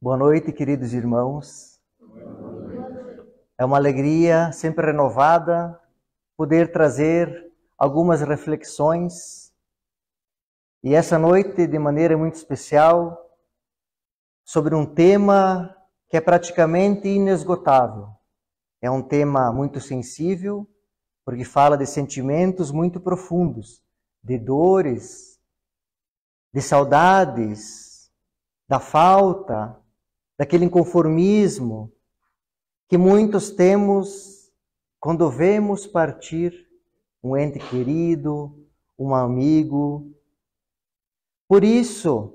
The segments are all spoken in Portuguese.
Boa noite, queridos irmãos. É uma alegria sempre renovada poder trazer algumas reflexões. E essa noite, de maneira muito especial, sobre um tema que é praticamente inesgotável. É um tema muito sensível, porque fala de sentimentos muito profundos, de dores, de saudades, da falta, daquele inconformismo que muitos temos quando vemos partir um ente querido, um amigo. Por isso,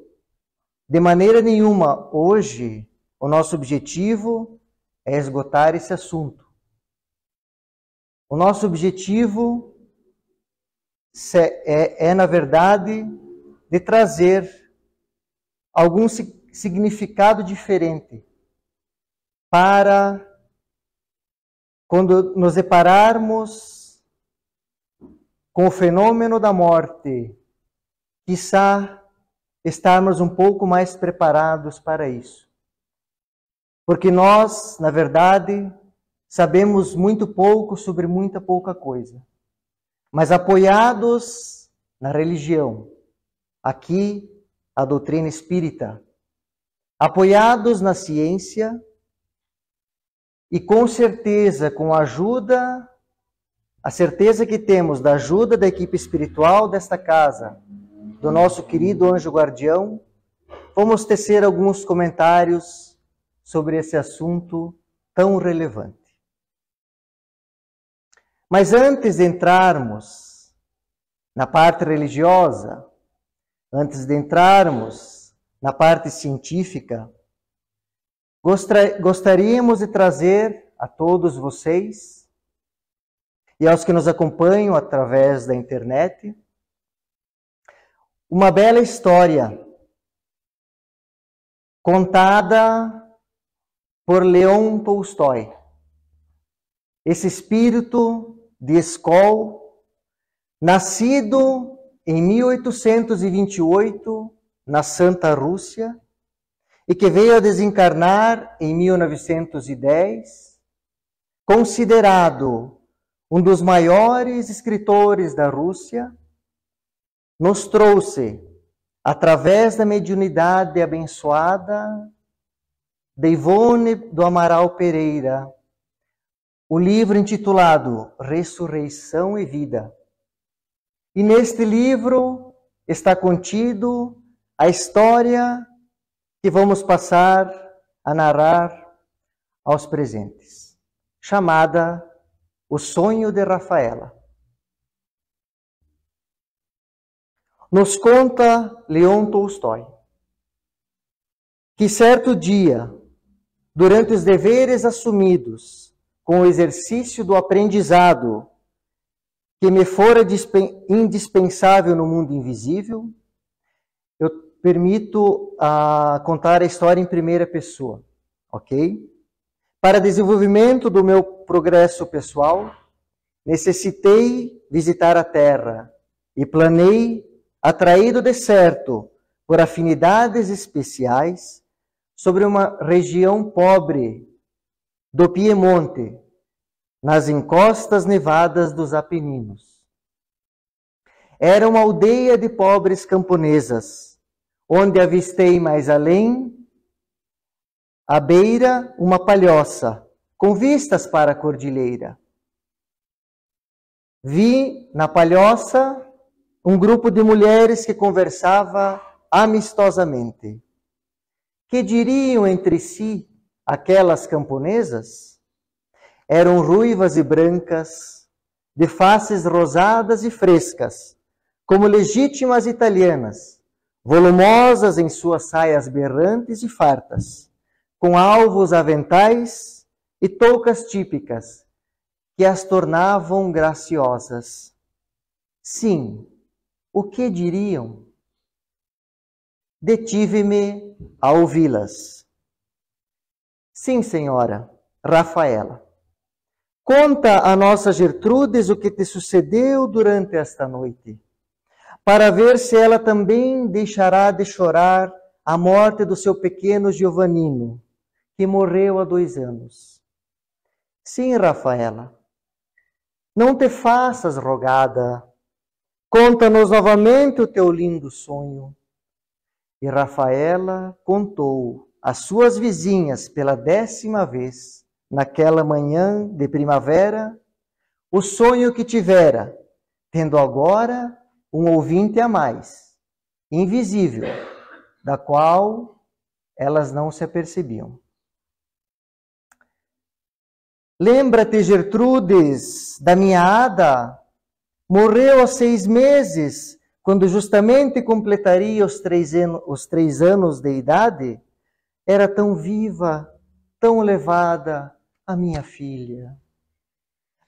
de maneira nenhuma, hoje, o nosso objetivo é esgotar esse assunto. O nosso objetivo na verdade, de trazer algum significado diferente para quando nos depararmos com o fenômeno da morte, quiçá estarmos um pouco mais preparados para isso. Porque nós, na verdade, sabemos muito pouco sobre muita pouca coisa. Mas apoiados na religião, aqui a doutrina espírita, apoiados na ciência e com certeza, com a certeza que temos da ajuda da equipe espiritual desta casa, do nosso querido anjo guardião, vamos tecer alguns comentários sobre esse assunto tão relevante. Mas antes de entrarmos na parte religiosa, antes de entrarmos na parte científica, gostaríamos de trazer a todos vocês e aos que nos acompanham através da internet uma bela história contada por Leon Tolstói. Esse espírito de Skol, nascido em 1828 na Santa Rússia e que veio a desencarnar em 1910, considerado um dos maiores escritores da Rússia, nos trouxe, através da mediunidade abençoada de Ivone do Amaral Pereira, o livro intitulado Ressurreição e Vida. E neste livro está contido a história que vamos passar a narrar aos presentes, chamada O Sonho de Rafaela. Nos conta Leon Tolstói que certo dia, durante os deveres assumidos com o exercício do aprendizado que me fora indispensável no mundo invisível, eu permito contar a história em primeira pessoa, ok? Para desenvolvimento do meu progresso pessoal, necessitei visitar a Terra e planei, atraído de certo por afinidades especiais, sobre uma região pobre do Piemonte, nas encostas nevadas dos Apeninos. Era uma aldeia de pobres camponesas, onde avistei mais além, à beira, uma palhoça, com vistas para a cordilheira. Vi na palhoça um grupo de mulheres que conversava amistosamente. Que diriam entre si aquelas camponesas? Eram ruivas e brancas, de faces rosadas e frescas, como legítimas italianas, volumosas em suas saias berrantes e fartas, com alvos aventais e toucas típicas, que as tornavam graciosas. Sim, o que diriam? Detive-me a ouvi-las. Sim, senhora, Rafaela. Conta a nossa Gertrudes o que te sucedeu durante esta noite, para ver se ela também deixará de chorar a morte do seu pequeno Giovannino, que morreu há 2 anos. Sim, Rafaela, não te faças rogada. Conta-nos novamente o teu lindo sonho. E Rafaela contou às suas vizinhas pela 10ª vez, naquela manhã de primavera, o sonho que tivera, tendo agora um ouvinte a mais, invisível, da qual elas não se apercebiam. Lembra-te, Gertrudes, da minha Ada? Morreu há 6 meses, quando justamente completaria os 3 anos de idade. Era tão viva, tão levada, a minha filha.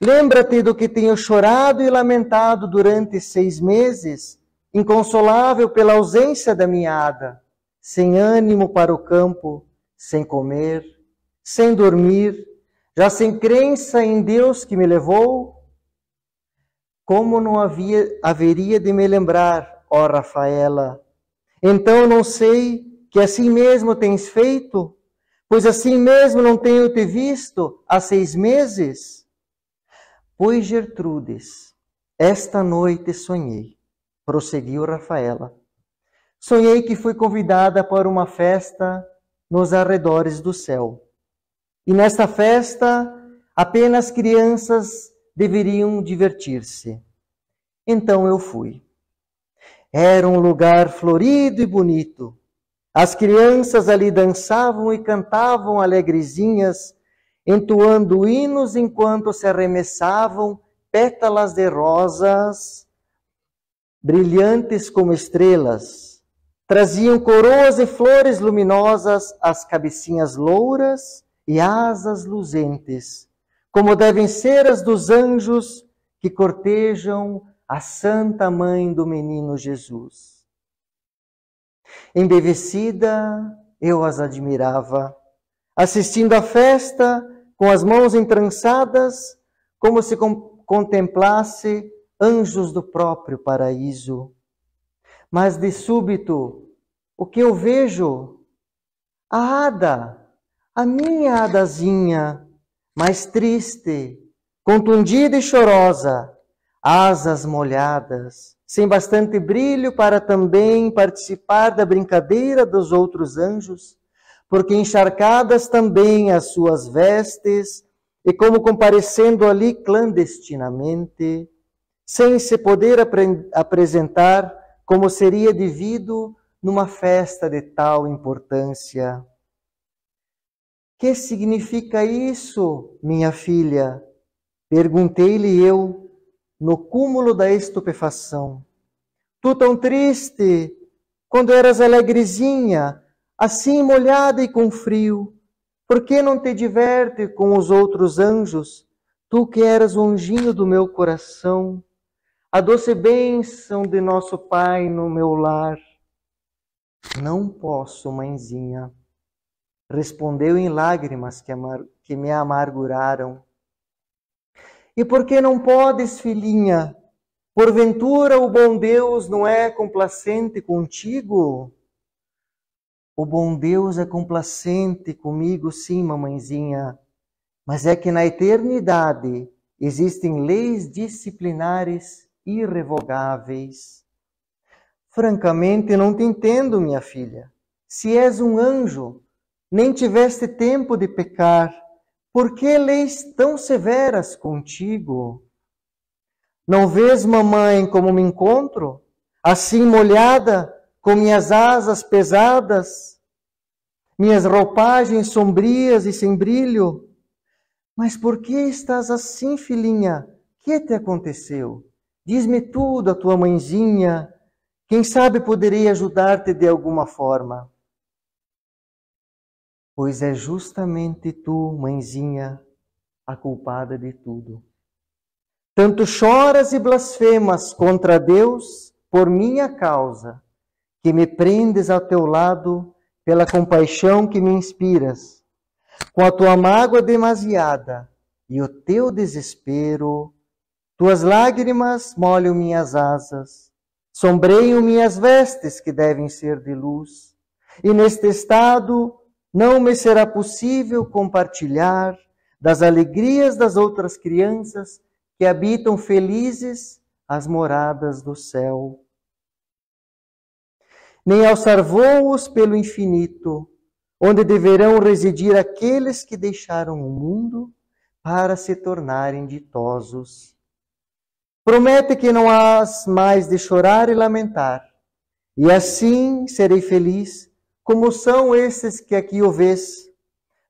Lembra-te do que tenho chorado e lamentado durante 6 meses, inconsolável pela ausência da minha Ada, sem ânimo para o campo, sem comer, sem dormir, já sem crença em Deus que me levou? Como não haveria de me lembrar, ó Rafaela? Então não sei que assim mesmo tens feito? Pois assim mesmo não tenho te visto há 6 meses? Pois, Gertrudes, esta noite sonhei, prosseguiu Rafaela. Sonhei que fui convidada para uma festa nos arredores do céu. E nesta festa, apenas crianças deveriam divertir-se. Então eu fui. Era um lugar florido e bonito. As crianças ali dançavam e cantavam alegrezinhas, entoando hinos enquanto se arremessavam pétalas de rosas brilhantes como estrelas. Traziam coroas de flores luminosas às cabecinhas louras e asas luzentes, como devem ser as dos anjos que cortejam a Santa Mãe do Menino Jesus. Embevecida, eu as admirava, assistindo à festa com as mãos entrançadas, como se contemplasse anjos do próprio paraíso. Mas de súbito, o que eu vejo? A Ada, a minha Adazinha, mais triste, contundida e chorosa, asas molhadas, sem bastante brilho para também participar da brincadeira dos outros anjos, porque encharcadas também as suas vestes, e como comparecendo ali clandestinamente, sem se poder apresentar como seria devido numa festa de tal importância. Que significa isso, minha filha? Perguntei-lhe eu, no cúmulo da estupefação. Tu tão triste, quando eras alegrezinha, assim molhada e com frio, por que não te diverte com os outros anjos, tu que eras o anjinho do meu coração, a doce bênção de nosso Pai no meu lar? Não posso, mãezinha, respondeu em lágrimas que me amarguraram. E por que não podes, filhinha? Porventura o bom Deus não é complacente contigo? O bom Deus é complacente comigo, sim, mamãezinha, mas é que na eternidade existem leis disciplinares irrevogáveis. Francamente, não te entendo, minha filha. Se és um anjo, nem tiveste tempo de pecar, por que leis tão severas contigo? Não vês, mamãe, como me encontro? Assim molhada, com minhas asas pesadas, minhas roupagens sombrias e sem brilho? Mas por que estás assim, filhinha? Que te aconteceu? Diz-me tudo, a tua mãezinha. Quem sabe poderia ajudar-te de alguma forma. Pois é justamente tu, mãezinha, a culpada de tudo. Tanto choras e blasfemas contra Deus por minha causa, que me prendes ao teu lado pela compaixão que me inspiras. Com a tua mágoa demasiada e o teu desespero, tuas lágrimas molham minhas asas, sombreiam minhas vestes que devem ser de luz. E neste estado não me será possível compartilhar das alegrias das outras crianças que habitam felizes as moradas do céu. Nem alçar voos pelo infinito, onde deverão residir aqueles que deixaram o mundo para se tornarem ditosos. Promete que não hás mais de chorar e lamentar, e assim serei feliz, como são esses que aqui o vês,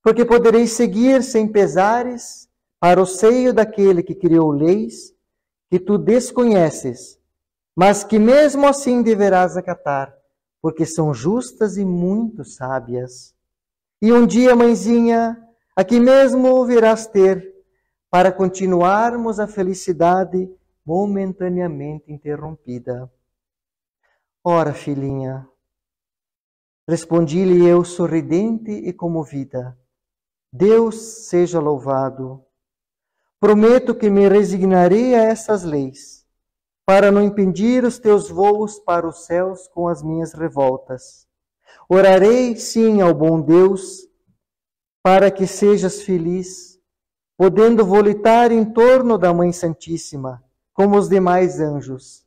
porque poderei seguir sem pesares para o seio daquele que criou leis que tu desconheces, mas que mesmo assim deverás acatar, porque são justas e muito sábias. E um dia, mãezinha, aqui mesmo virás ter, para continuarmos a felicidade momentaneamente interrompida. Ora, filhinha, respondi-lhe eu sorridente e comovida, Deus seja louvado. Prometo que me resignarei a essas leis, para não impedir os teus voos para os céus com as minhas revoltas. Orarei, sim, ao bom Deus, para que sejas feliz, podendo volitar em torno da Mãe Santíssima, como os demais anjos,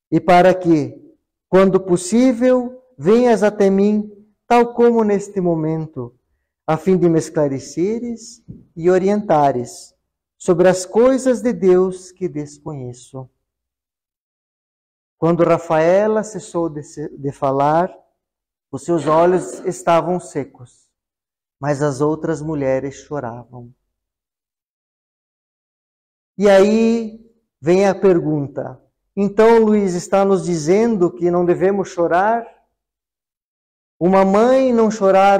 e para que, quando possível, venhas até mim, tal como neste momento, a fim de me esclareceres e orientares sobre as coisas de Deus que desconheço. Quando Rafaela cessou de falar, os seus olhos estavam secos, mas as outras mulheres choravam. E aí vem a pergunta, então Luiz está nos dizendo que não devemos chorar? Uma mãe não chorar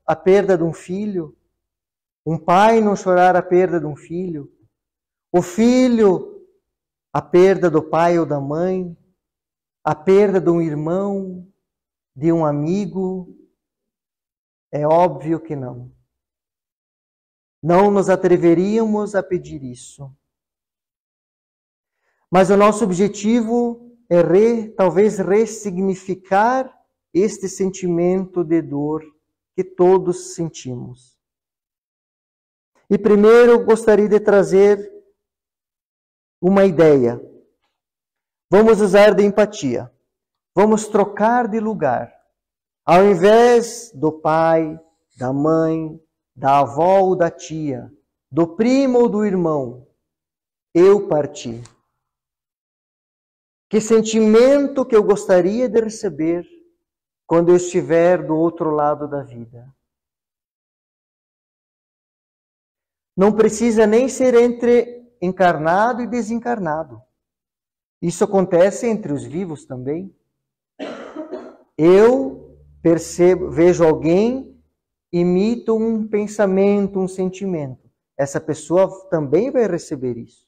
a perda de um filho? Um pai não chorar a perda de um filho? O filho, a perda do pai ou da mãe? A perda de um irmão, de um amigo? É óbvio que não. Não nos atreveríamos a pedir isso. Mas o nosso objetivo é talvez ressignificar este sentimento de dor que todos sentimos. E primeiro gostaria de trazer uma ideia. Vamos usar de empatia. Vamos trocar de lugar. Ao invés do pai, da mãe, da avó ou da tia, do primo ou do irmão, eu parti. Que sentimento que eu gostaria de receber quando eu estiver do outro lado da vida? Não precisa nem ser entre encarnado e desencarnado. Isso acontece entre os vivos também. Eu vejo alguém, imito um pensamento, um sentimento. Essa pessoa também vai receber isso.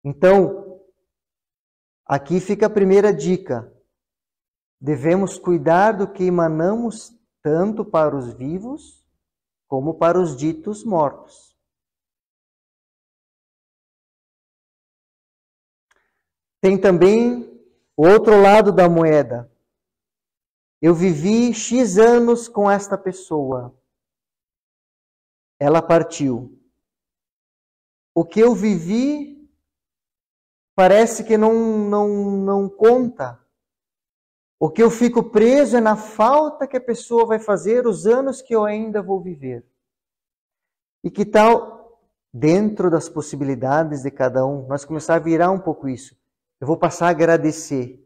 Então, aqui fica a primeira dica. Devemos cuidar do que emanamos tanto para os vivos como para os ditos mortos. Tem também o outro lado da moeda. Eu vivi X anos com esta pessoa. Ela partiu. O que eu vivi parece que não conta. O que eu fico preso é na falta que a pessoa vai fazer os anos que eu ainda vou viver. E que tal, dentro das possibilidades de cada um, nós começar a virar um pouco isso. Eu vou passar a agradecer.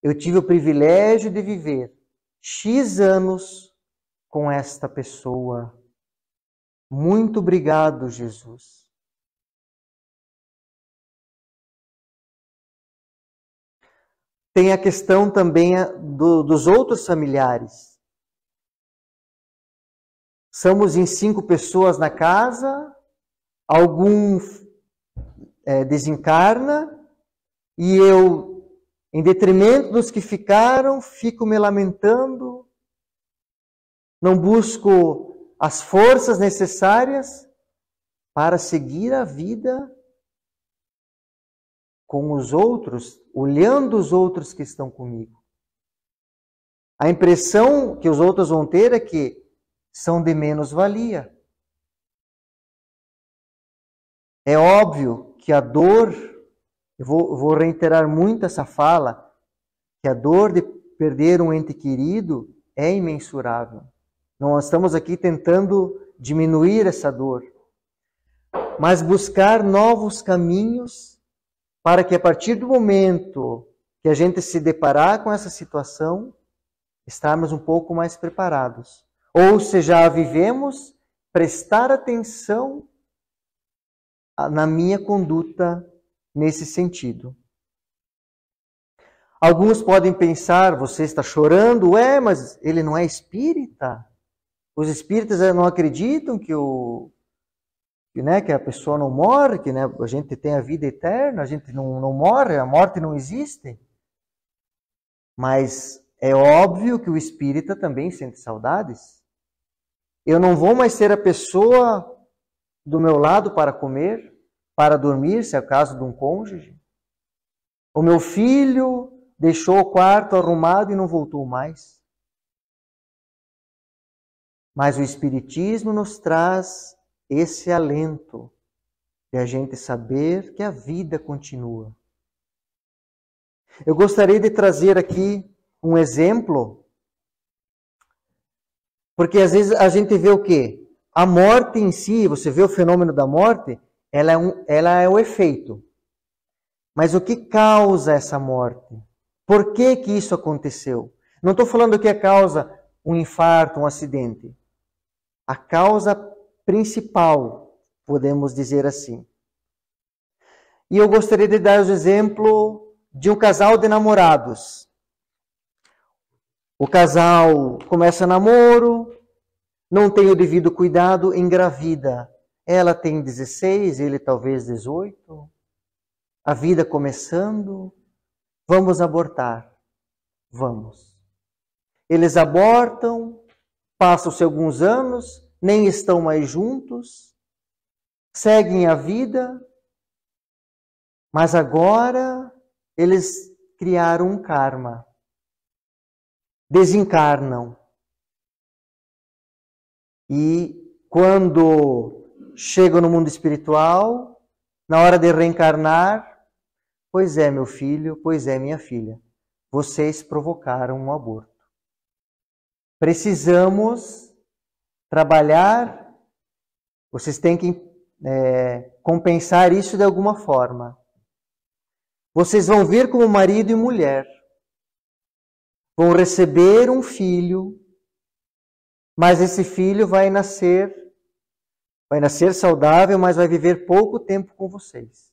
Eu tive o privilégio de viver X anos com esta pessoa. Muito obrigado, Jesus. Tem a questão também dos outros familiares. Somos em 5 pessoas na casa, algum desencarna, e eu, em detrimento dos que ficaram, fico me lamentando, não busco as forças necessárias para seguir a vida com os outros, olhando os outros que estão comigo. A impressão que os outros vão ter é que são de menos valia. É óbvio que a dor, eu vou reiterar muito essa fala, que a dor de perder um ente querido é imensurável. Não estamos aqui tentando diminuir essa dor, mas buscar novos caminhos para que a partir do momento que a gente se deparar com essa situação, estarmos um pouco mais preparados. Ou se já a vivemos, prestar atenção na minha conduta nesse sentido. Alguns podem pensar, você está chorando, mas ele não é espírita? Os espíritas não acreditam que a pessoa não morre, que a gente tem a vida eterna, a gente não morre, a morte não existe. Mas é óbvio que o espírita também sente saudades. Eu não vou mais ser a pessoa do meu lado para comer, para dormir, se é o caso de um cônjuge. O meu filho deixou o quarto arrumado e não voltou mais. Mas o Espiritismo nos traz esse alento de a gente saber que a vida continua. Eu gostaria de trazer aqui um exemplo, porque às vezes a gente vê o quê? A morte em si, você vê o fenômeno da morte, ela é o efeito. Mas o que causa essa morte? Por que isso aconteceu? Não estou falando que é causa um infarto, um acidente. A causa principal, podemos dizer assim. E eu gostaria de dar o exemplo de um casal de namorados. O casal começa namoro, não tem o devido cuidado, engravida. Ela tem 16, ele talvez 18. A vida começando, vamos abortar. Vamos. Eles abortam, passam-se alguns anos, nem estão mais juntos, seguem a vida, mas agora eles criaram um karma. Desencarnam. E quando chegam no mundo espiritual, na hora de reencarnar, pois é, meu filho, pois é, minha filha, vocês provocaram um aborto. Precisamos trabalhar, vocês têm que compensar isso de alguma forma. Vocês vão vir como marido e mulher, vão receber um filho, mas esse filho vai nascer saudável, mas vai viver pouco tempo com vocês.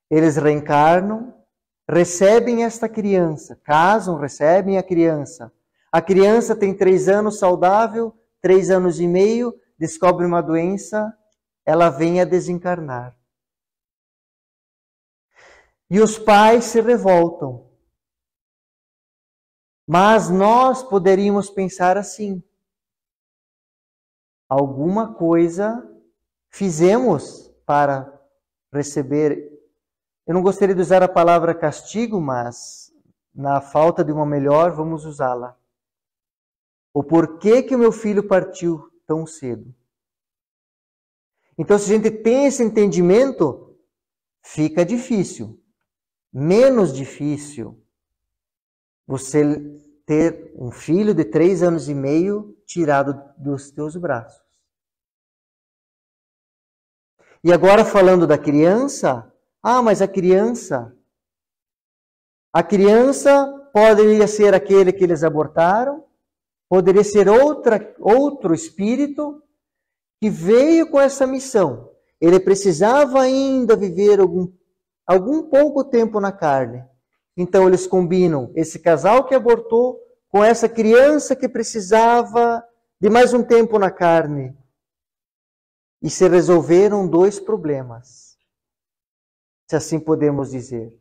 Eles reencarnam, recebem esta criança, casam, recebem a criança. A criança tem 3 anos saudável, 3 anos e meio, descobre uma doença, ela vem a desencarnar. E os pais se revoltam. Mas nós poderíamos pensar assim: alguma coisa fizemos para receber. Eu não gostaria de usar a palavra castigo, mas na falta de uma melhor, vamos usá-la. O porquê que o meu filho partiu tão cedo? Então, se a gente tem esse entendimento, fica difícil. Menos difícil você ter um filho de 3 anos e meio tirado dos teus braços. E agora falando da criança, mas a criança poderia ser aquele que eles abortaram, poderia ser outro espírito que veio com essa missão. Ele precisava ainda viver algum pouco tempo na carne. Então eles combinam esse casal que abortou com essa criança que precisava de mais um tempo na carne. E se resolveram 2 problemas, se assim podemos dizer.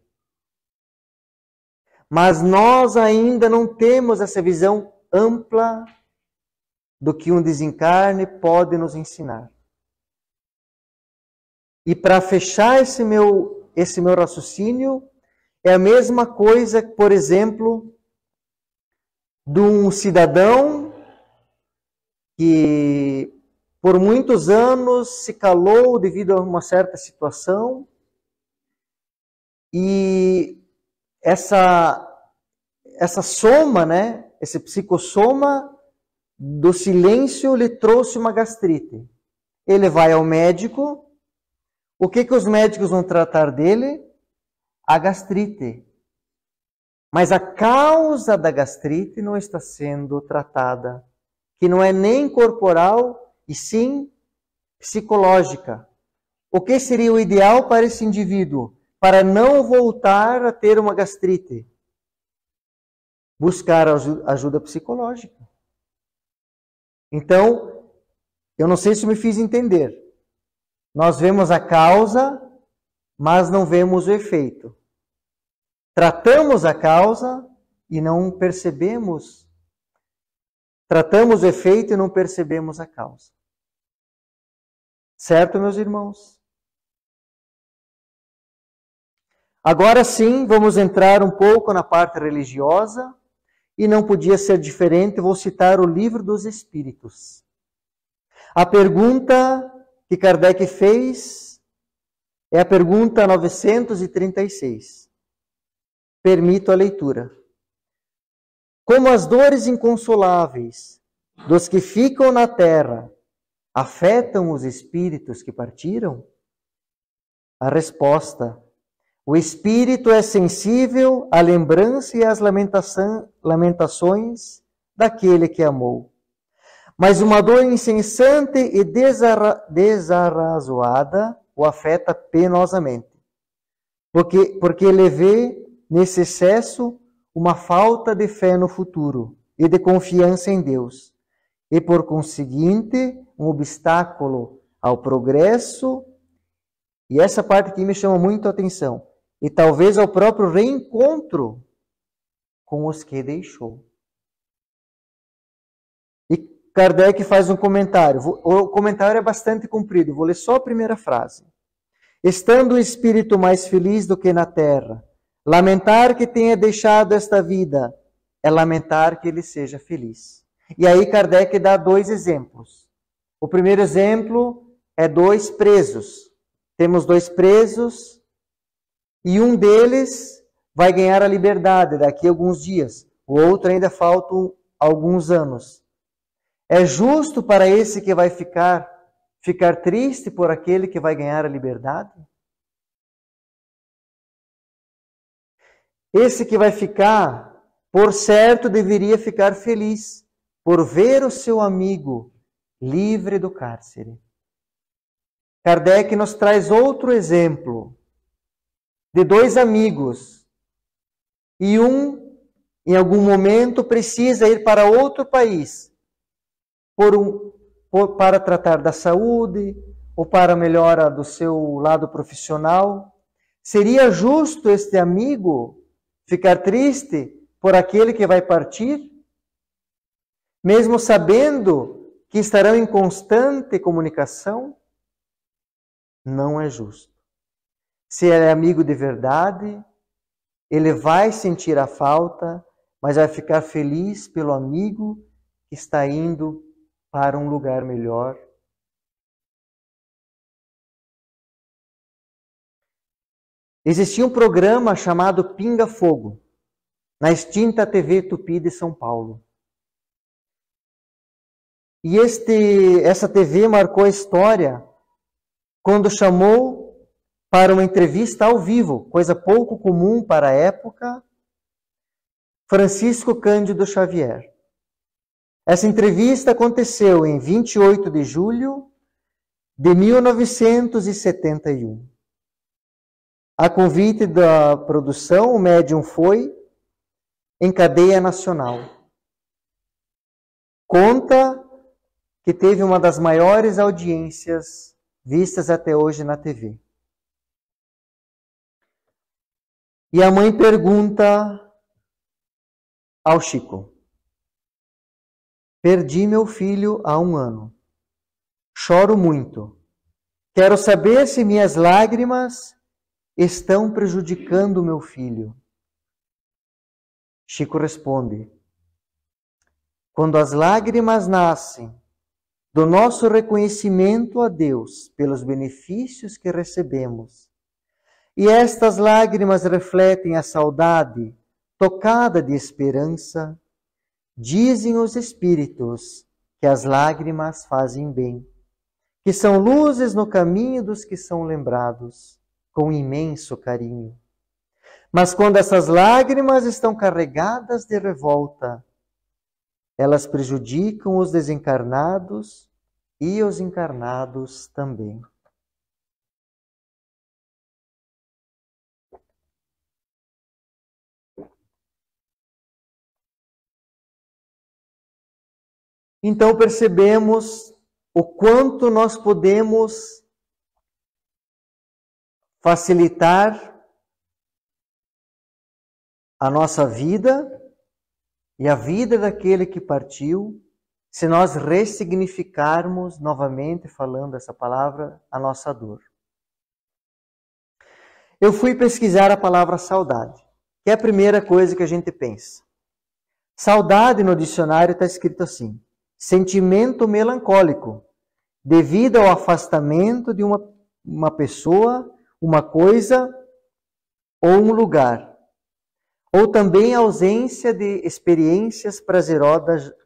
Mas nós ainda não temos essa visão ampla do que um desencarne pode nos ensinar. E para fechar esse meu raciocínio, é a mesma coisa, por exemplo, de um cidadão que por muitos anos se calou devido a uma certa situação, e essa soma, né, esse psicossoma do silêncio lhe trouxe uma gastrite. Ele vai ao médico. O que os médicos vão tratar dele? A gastrite. Mas a causa da gastrite não está sendo tratada, que não é nem corporal, e sim psicológica. O que seria o ideal para esse indivíduo? Para não voltar a ter uma gastrite? Buscar ajuda psicológica. Então, eu não sei se me fiz entender. Nós vemos a causa, mas não vemos o efeito. Tratamos a causa e não percebemos. Tratamos o efeito e não percebemos a causa. Certo, meus irmãos? Agora sim, vamos entrar um pouco na parte religiosa, e não podia ser diferente, vou citar o Livro dos Espíritos. A pergunta que Kardec fez é a pergunta 936. Permito a leitura. Como as dores inconsoláveis dos que ficam na terra afetam os espíritos que partiram? A resposta: o espírito é sensível à lembrança e às lamentações daquele que amou. Mas uma dor incessante e desarrazoada o afeta penosamente, porque ele vê nesse excesso uma falta de fé no futuro e de confiança em Deus, e por conseguinte um obstáculo ao progresso. E essa parte aqui me chama muito a atenção. E talvez ao próprio reencontro com os que deixou. E Kardec faz um comentário. O comentário é bastante comprido, vou ler só a primeira frase. Estando o espírito mais feliz do que na terra, lamentar que tenha deixado esta vida é lamentar que ele seja feliz. E aí Kardec dá dois exemplos. O primeiro exemplo é dois presos. Temos dois presos e um deles vai ganhar a liberdade daqui a alguns dias. O outro ainda faltam alguns anos. É justo para esse que vai ficar triste por aquele que vai ganhar a liberdade? Esse que vai ficar, por certo, deveria ficar feliz por ver o seu amigo livre do cárcere. Kardec nos traz outro exemplo de dois amigos, e um, em algum momento, precisa ir para outro país para tratar da saúde ou para a melhora do seu lado profissional. Seria justo este amigo ficar triste por aquele que vai partir, mesmo sabendo que estarão em constante comunicação? Não é justo. Se ele é amigo de verdade, ele vai sentir a falta, mas vai ficar feliz pelo amigo que está indo para um lugar melhor. Existia um programa chamado Pinga Fogo, na extinta TV Tupi de São Paulo. E essa TV marcou a história quando chamou para uma entrevista ao vivo, coisa pouco comum para a época, Francisco Cândido Xavier. Essa entrevista aconteceu em 28 de julho de 1971. A convite da produção, o médium foi em cadeia nacional. Conta que teve uma das maiores audiências vistas até hoje na TV. E a mãe pergunta ao Chico: perdi meu filho há 1 ano. Choro muito. Quero saber se minhas lágrimas estão prejudicando meu filho. Chico responde: quando as lágrimas nascem do nosso reconhecimento a Deus pelos benefícios que recebemos, e estas lágrimas refletem a saudade tocada de esperança, dizem os Espíritos que as lágrimas fazem bem, que são luzes no caminho dos que são lembrados com imenso carinho. Mas quando essas lágrimas estão carregadas de revolta, elas prejudicam os desencarnados e os encarnados também. Então percebemos o quanto nós podemos facilitar a nossa vida e a vida daquele que partiu, se nós ressignificarmos, novamente falando essa palavra, a nossa dor. Eu fui pesquisar a palavra saudade, que é a primeira coisa que a gente pensa. Saudade no dicionário está escrito assim: sentimento melancólico, devido ao afastamento de uma pessoa, uma coisa ou um lugar. Ou também a ausência de experiências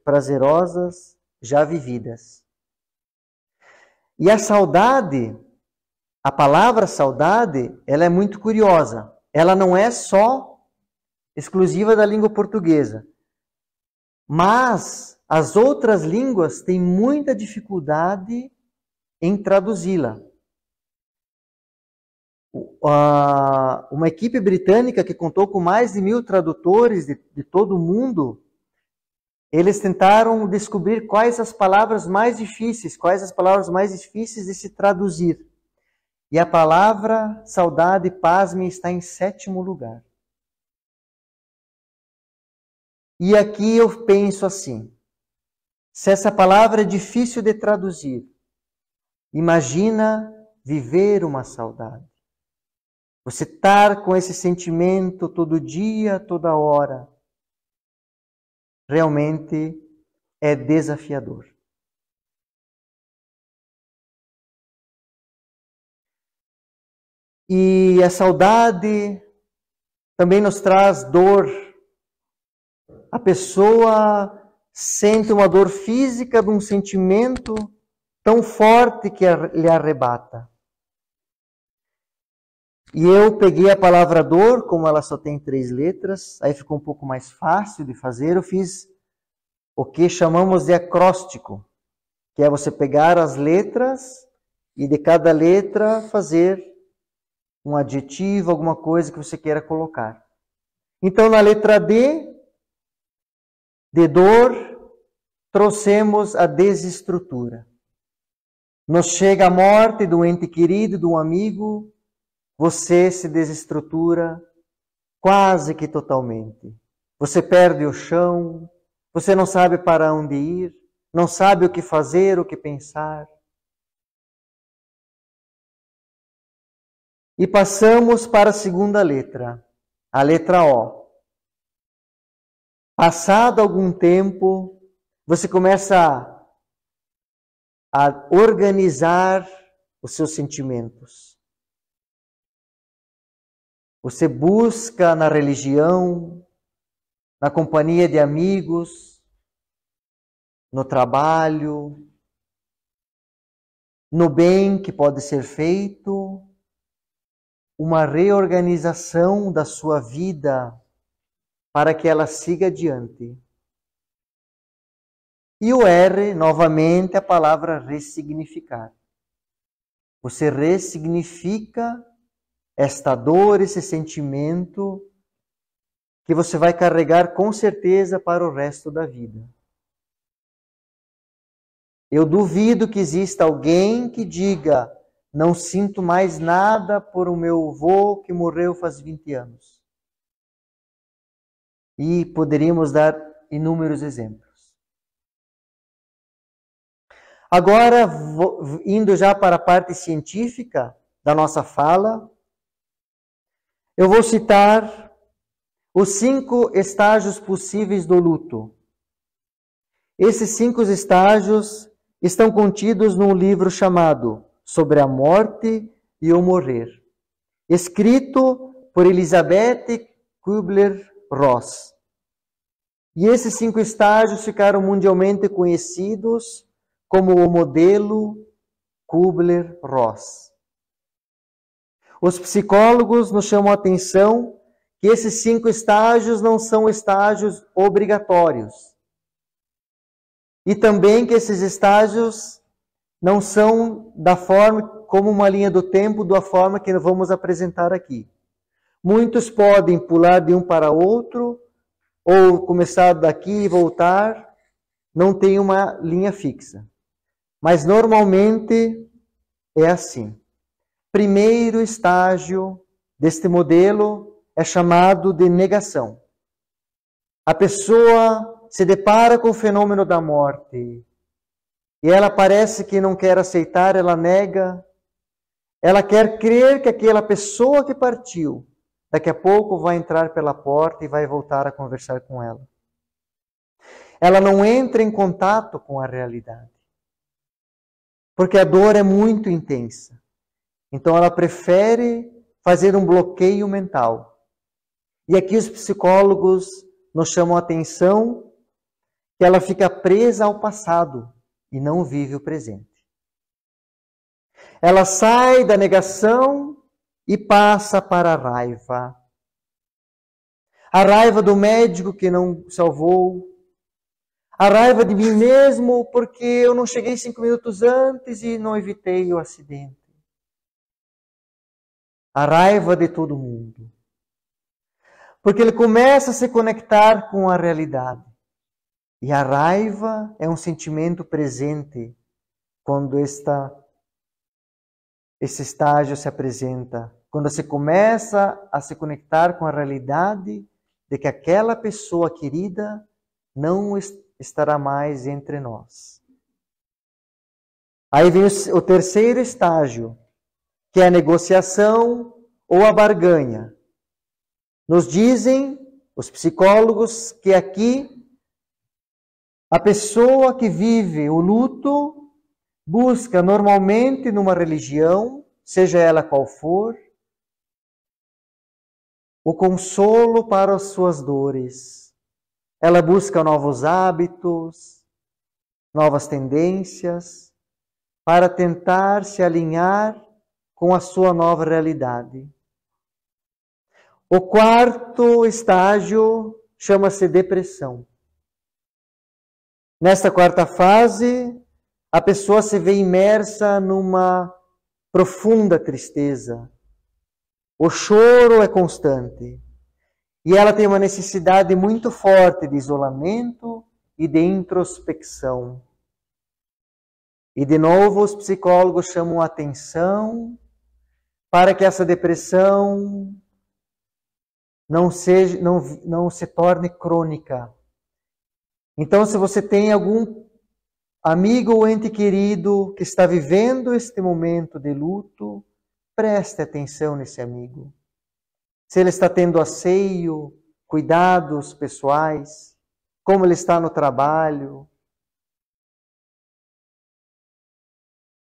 prazerosas já vividas. E a saudade, a palavra saudade, ela é muito curiosa. Ela não é só exclusiva da língua portuguesa. Mas as outras línguas têm muita dificuldade em traduzi-la. Uma equipe britânica que contou com mais de 1000 tradutores de todo o mundo, eles tentaram descobrir quais as palavras mais difíceis de se traduzir. E a palavra saudade, pasme, está em 7º lugar. E aqui eu penso assim, se essa palavra é difícil de traduzir, imagina viver uma saudade. Você estar com esse sentimento todo dia, toda hora, realmente é desafiador. E a saudade também nos traz dor. A pessoa sente uma dor física de um sentimento tão forte que lhe arrebata. E eu peguei a palavra dor, como ela só tem 3 letras, aí ficou um pouco mais fácil de fazer. Eu fiz o que chamamos de acróstico, que é você pegar as letras e de cada letra fazer um adjetivo, alguma coisa que você queira colocar. Então, na letra D, de dor, trouxemos a desestrutura. Nos chega a morte do ente querido, de um amigo, você se desestrutura quase que totalmente. Você perde o chão, você não sabe para onde ir, não sabe o que fazer, o que pensar. E passamos para a segunda letra, a letra O. Passado algum tempo, você começa a organizar os seus sentimentos. Você busca na religião, na companhia de amigos, no trabalho, no bem que pode ser feito, uma reorganização da sua vida para que ela siga adiante. E o R, novamente, a palavra ressignificar. Você ressignifica esta dor, esse sentimento que você vai carregar com certeza para o resto da vida. Eu duvido que exista alguém que diga: não sinto mais nada por o meu avô que morreu faz 20 anos. E poderíamos dar inúmeros exemplos. Agora, indo já para a parte científica da nossa fala, eu vou citar os 5 estágios possíveis do luto. Esses 5 estágios estão contidos num livro chamado Sobre a Morte e o Morrer, escrito por Elizabeth Kübler-Ross. E esses 5 estágios ficaram mundialmente conhecidos como o modelo Kübler-Ross. Os psicólogos nos chamam a atenção que esses 5 estágios não são estágios obrigatórios. E também que esses estágios não são da forma como uma linha do tempo, da forma que vamos apresentar aqui. Muitos podem pular de um para outro, ou começar daqui e voltar, não tem uma linha fixa. Mas normalmente é assim. Primeiro estágio deste modelo é chamado de negação. A pessoa se depara com o fenômeno da morte e ela parece que não quer aceitar, ela nega, ela quer crer que aquela pessoa que partiu daqui a pouco vai entrar pela porta e vai voltar a conversar com ela. Ela não entra em contato com a realidade, porque a dor é muito intensa. Então ela prefere fazer um bloqueio mental. E aqui os psicólogos nos chamam a atenção que ela fica presa ao passado e não vive o presente. Ela sai da negação e passa para a raiva. A raiva do médico que não salvou. A raiva de mim mesmo porque eu não cheguei 5 minutos antes e não evitei o acidente. A raiva de todo mundo. Porque ele começa a se conectar com a realidade. E a raiva é um sentimento presente quando esse estágio se apresenta. Quando você começa a se conectar com a realidade de que aquela pessoa querida não estará mais entre nós. Aí vem o terceiro estágio, que é a negociação ou a barganha. Nos dizem os psicólogos que aqui a pessoa que vive o luto busca normalmente numa religião, seja ela qual for, o consolo para as suas dores. Ela busca novos hábitos, novas tendências, para tentar se alinhar com a sua nova realidade. O quarto estágio chama-se depressão. Nesta quarta fase, a pessoa se vê imersa numa profunda tristeza. O choro é constante. E ela tem uma necessidade muito forte de isolamento e de introspecção. E de novo os psicólogos chamam a atenção para que essa depressão não se torne crônica. Então, se você tem algum amigo ou ente querido que está vivendo este momento de luto, preste atenção nesse amigo. Se ele está tendo asseio, cuidados pessoais, como ele está no trabalho.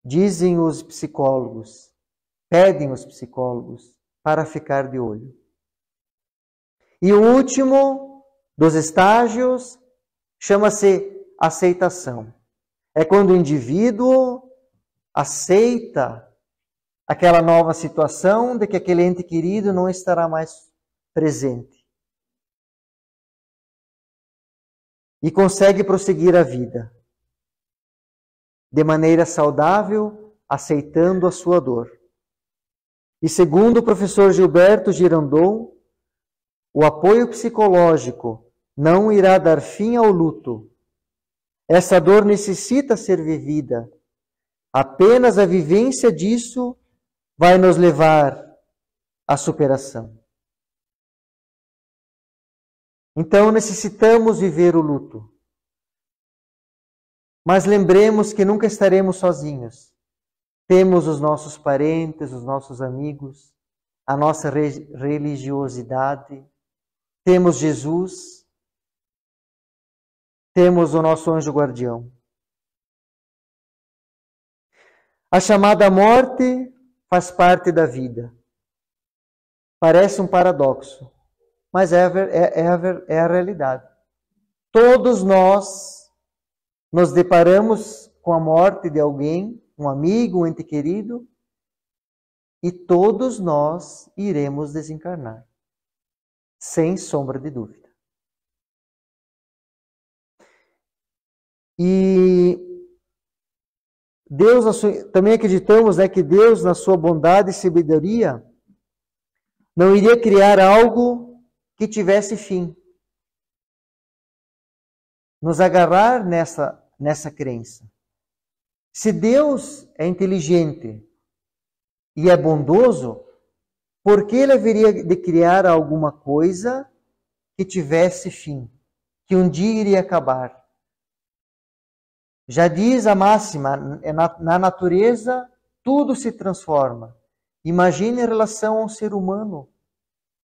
Dizem os psicólogos, pedem os psicólogos para ficar de olho. E o último dos estágios chama-se aceitação. É quando o indivíduo aceita aquela nova situação de que aquele ente querido não estará mais presente. E consegue prosseguir a vida de maneira saudável, aceitando a sua dor. E segundo o professor Gilberto Girandon, o apoio psicológico não irá dar fim ao luto. Essa dor necessita ser vivida. Apenas a vivência disso vai nos levar à superação. Então necessitamos viver o luto. Mas lembremos que nunca estaremos sozinhos. Temos os nossos parentes, os nossos amigos, a nossa religiosidade, temos Jesus. temos o nosso anjo guardião. A chamada morte faz parte da vida. Parece um paradoxo, mas é a realidade. Todos nós nos deparamos com a morte de alguém, um amigo, um ente querido, e todos nós iremos desencarnar, sem sombra de dúvida. E Deus, também acreditamos, né, que Deus, na sua bondade e sabedoria, não iria criar algo que tivesse fim. Nos agarrar nessa crença. Se Deus é inteligente e é bondoso, por que Ele haveria de criar alguma coisa que tivesse fim, que um dia iria acabar? Já diz a máxima, na natureza tudo se transforma. Imagine em relação a um ser humano,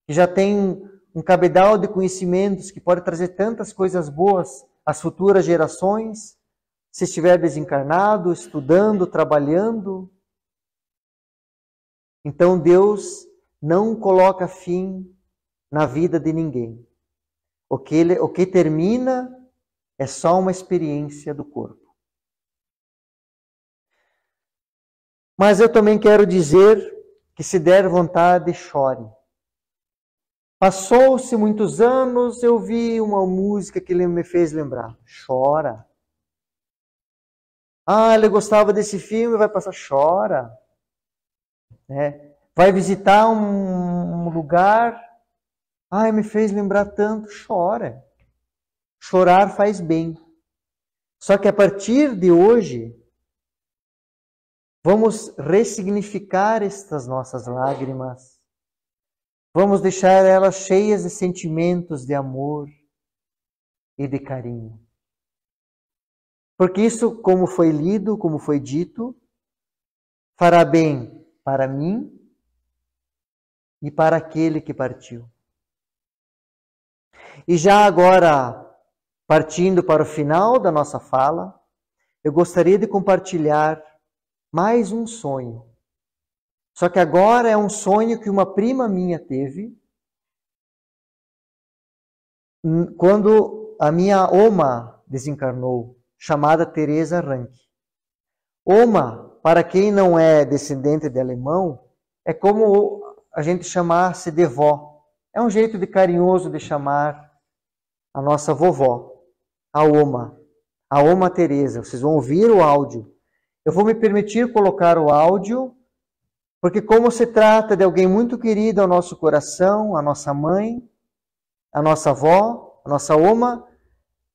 que já tem um cabedal de conhecimentos, que pode trazer tantas coisas boas às futuras gerações, se estiver desencarnado, estudando, trabalhando. Então Deus não coloca fim na vida de ninguém. O que termina é só uma experiência do corpo. Mas eu também quero dizer que, se der vontade, chore. Passou-se muitos anos, eu vi uma música que me fez lembrar. Chora. Ah, ele gostava desse filme, vai passar, chora. Vai visitar um lugar, ai, me fez lembrar tanto, chora. Chorar faz bem. Só que a partir de hoje, vamos ressignificar estas nossas lágrimas. Vamos deixar elas cheias de sentimentos de amor e de carinho. Porque isso, como foi lido, como foi dito, fará bem para mim e para aquele que partiu. E já agora, partindo para o final da nossa fala, eu gostaria de compartilhar mais um sonho. Só que agora é um sonho que uma prima minha teve quando a minha Oma desencarnou, chamada Teresa Rank. Oma, para quem não é descendente de alemão, é como a gente chamasse de vó. É um jeito de carinhoso de chamar a nossa vovó, a Oma Teresa. Vocês vão ouvir o áudio. Eu vou me permitir colocar o áudio, porque como se trata de alguém muito querido ao nosso coração, a nossa mãe, a nossa avó, a nossa Oma,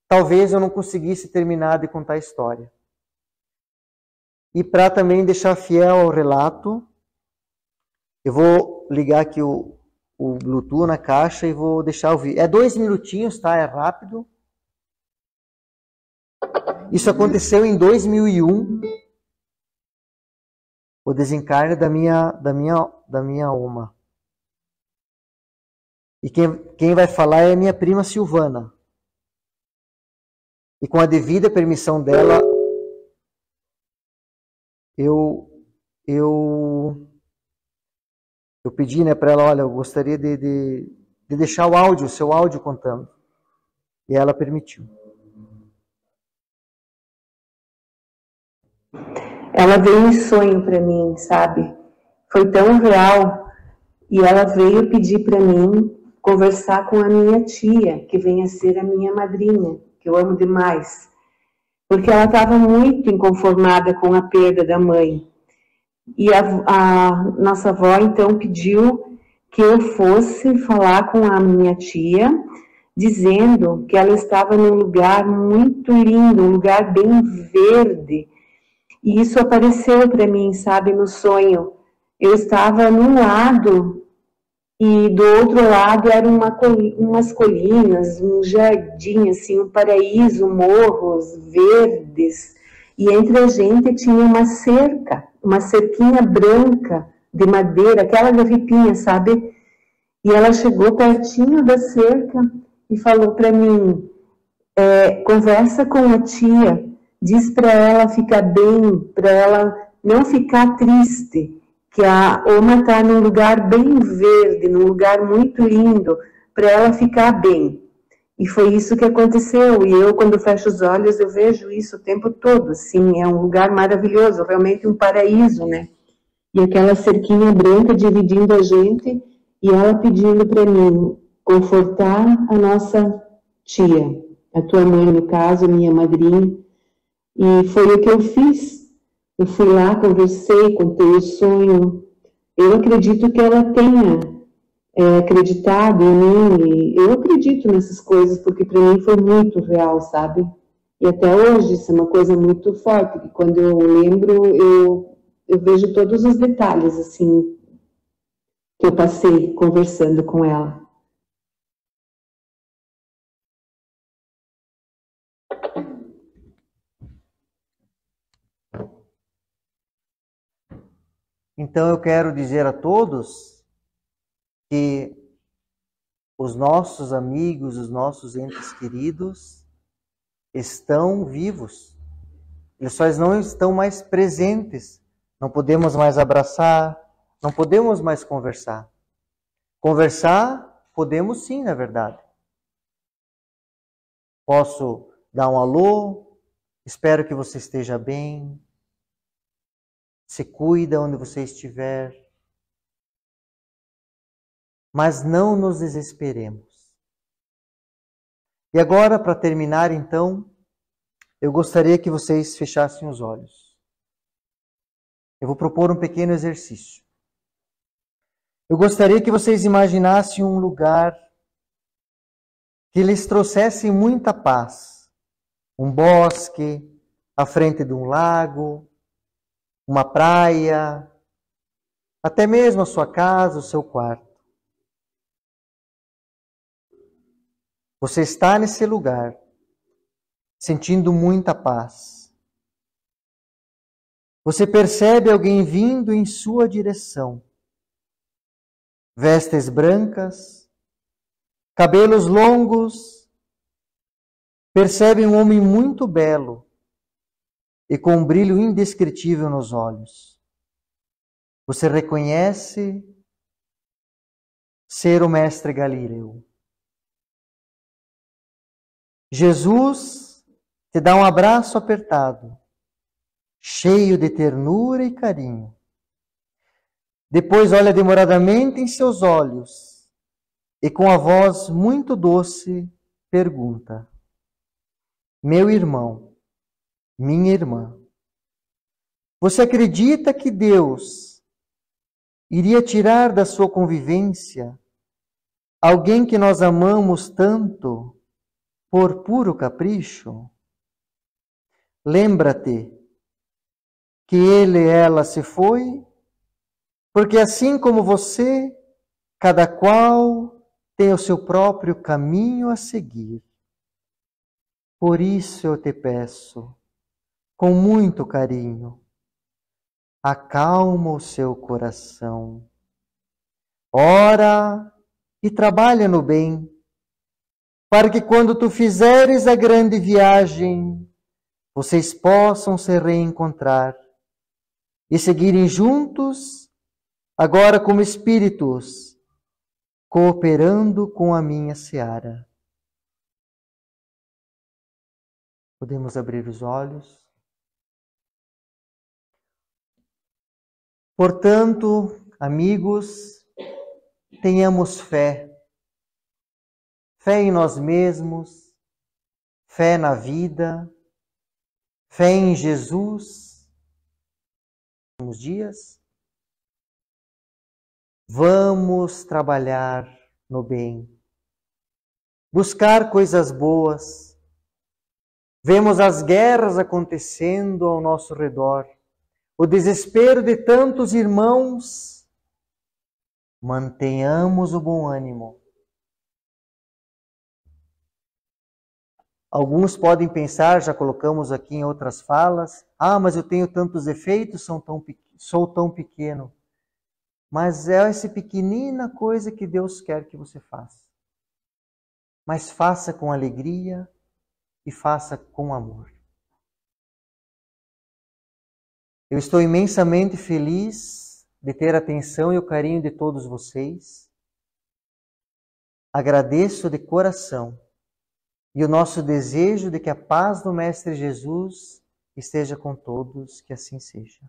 talvez eu não conseguisse terminar de contar a história. E para também deixar fiel ao relato, eu vou ligar aqui o Bluetooth na caixa e vou deixar ouvir. É 2 minutinhos, tá? É rápido. Isso aconteceu em 2001. O desencarne da minha Oma. E quem vai falar é a minha prima Silvana. E com a devida permissão dela, eu pedi, né, para ela, olha, eu gostaria de deixar o seu áudio contando. E ela permitiu. Ela veio em sonho para mim, sabe? Foi tão real. E ela veio pedir para mim conversar com a minha tia, que vem a ser a minha madrinha, que eu amo demais. Porque ela estava muito inconformada com a perda da mãe. E a nossa avó, então, pediu que eu fosse falar com a minha tia, dizendo que ela estava num lugar muito lindo, um lugar bem verde. E isso apareceu para mim, sabe, no sonho. Eu estava num lado e do outro lado eram umas colinas, um jardim, assim, um paraíso, morros verdes. E entre a gente tinha uma cerquinha branca de madeira, aquela garripinha, sabe? E ela chegou pertinho da cerca e falou para mim, conversa com a tia, diz para ela ficar bem, para ela não ficar triste, que a Oma está num lugar bem verde, num lugar muito lindo, para ela ficar bem. E foi isso que aconteceu, e eu, quando fecho os olhos, eu vejo isso o tempo todo, assim, é um lugar maravilhoso, realmente um paraíso, né? E aquela cerquinha branca dividindo a gente, e ela pedindo para mim confortar a nossa tia, a tua mãe, no caso, minha madrinha, e foi o que eu fiz. Eu fui lá, conversei, contei o sonho. Eu acredito que ela tenha acreditado em mim, e eu acredito nessas coisas, porque para mim foi muito real, sabe? E até hoje isso é uma coisa muito forte, que quando eu lembro, eu vejo todos os detalhes, assim, que eu passei conversando com ela. Então eu quero dizer a todos que os nossos amigos, os nossos entes queridos estão vivos. Eles só não estão mais presentes. Não podemos mais abraçar, não podemos mais conversar. Conversar, podemos sim, na verdade. Posso dar um alô, espero que você esteja bem, se cuida onde você estiver. Mas não nos desesperemos. E agora, para terminar, então, eu gostaria que vocês fechassem os olhos. Eu vou propor um pequeno exercício. Eu gostaria que vocês imaginassem um lugar que lhes trouxesse muita paz. Um bosque, à frente de um lago, uma praia, até mesmo a sua casa, o seu quarto. Você está nesse lugar, sentindo muita paz. Você percebe alguém vindo em sua direção. Vestes brancas, cabelos longos. Percebe um homem muito belo e com um brilho indescritível nos olhos. Você reconhece ser o mestre Galileu. Jesus te dá um abraço apertado, cheio de ternura e carinho. Depois olha demoradamente em seus olhos e com a voz muito doce pergunta: meu irmão, minha irmã, você acredita que Deus iria tirar da sua convivência alguém que nós amamos tanto por puro capricho? Lembra-te que ele e ela se foi, porque assim como você, cada qual tem o seu próprio caminho a seguir. Por isso eu te peço, com muito carinho, acalma o seu coração. Ora e trabalha no bem, para que quando tu fizeres a grande viagem, vocês possam se reencontrar e seguirem juntos, agora como espíritos, cooperando com a minha seara. Podemos abrir os olhos. Portanto, amigos, tenhamos fé. Fé em nós mesmos, fé na vida, fé em Jesus. Nos dias, vamos trabalhar no bem, buscar coisas boas. Vemos as guerras acontecendo ao nosso redor, o desespero de tantos irmãos. Mantenhamos o bom ânimo. Alguns podem pensar, já colocamos aqui em outras falas, mas eu tenho tantos defeitos, sou tão pequeno. Mas é essa pequenina coisa que Deus quer que você faça. Mas faça com alegria, e faça com amor. Eu estou imensamente feliz de ter a atenção e o carinho de todos vocês. Agradeço de coração e o nosso desejo de que a paz do Mestre Jesus esteja com todos, que assim seja.